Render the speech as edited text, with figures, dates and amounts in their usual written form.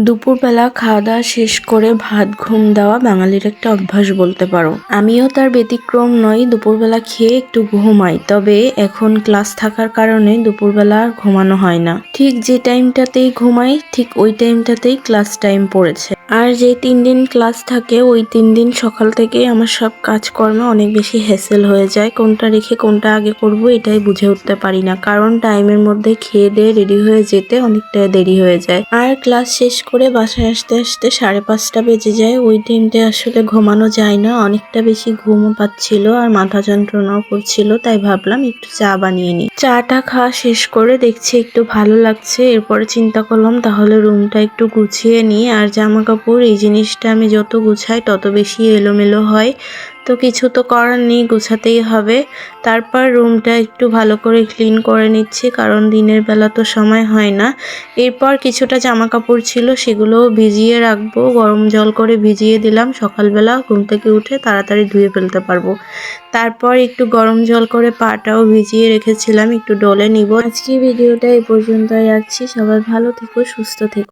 দুপুরবেলা খাওয়া-দাওয়া শেষ করে ভাত ঘুম দেওয়া বাঙালির একটা অভ্যাস বলতে পারো। আমিও তার ব্যতিক্রম নই, দুপুরবেলা খেয়ে একটু ঘুমাই। তবে এখন ক্লাস থাকার কারণে দুপুরবেলা আর ঘুমানো হয় না। ঠিক যে টাইমটাতেই ঘুমাই ঠিক ওই টাইমটাতেই ক্লাস টাইম পড়েছে। আর যে 3 দিন ক্লাস থাকে ওই 3 দিন সকাল থেকেই আমার সব কাজকর্মে অনেক বেশি হ্যাসেল হয়ে যায়। কোনটা রেখে কোনটা আগে করব এটাই বুঝে উঠতে পারি না, কারণ টাইমের মধ্যে খেয়ে দিয়ে রেডি হয়ে যেতে অনেকটা দেরি হয়ে যায়। আর ক্লাস শেষ করে বাসায় আসতে আসতে 5:30 বেজে যায়। ওই টাইমটা আসলে ঘুমানো যায় না, অনেকটা বেশি ঘুমও পাচ্ছিল আর মাথা যন্ত্রণাও করছিল। তাই ভাবলাম একটু চা বানিয়ে নিই। চাটা খাওয়া শেষ করে দেখছি একটু ভালো লাগছে। এরপরে চিন্তা করলাম তাহলে রুমটা একটু গুছিয়ে নিই। আর জামা কাপড় এই জিনিসটা আমি যত গুছাই তত বেশি এলোমেলো হয়, তো কিছু তো করার নেই, গুছাতেই হবে। তারপর রুমটা একটু ভালো করে ক্লিন করে নিচ্ছি, কারণ দিনের বেলা তো সময় হয় না। এরপর কিছুটা জামা কাপড় ছিল সেগুলোও ভিজিয়ে রাখবো, গরম জল করে ভিজিয়ে দিলাম, সকালবেলা ঘুম থেকে উঠে তাড়াতাড়ি ধুয়ে ফেলতে পারবো। তারপর একটু গরম জল করে পাটাও ভিজিয়ে রেখেছিলাম, একটু ডলে নিব। আজকে ভিডিওটা এই পর্যন্তই রাখছি। সবাই ভালো থেকো, সুস্থ থেকো।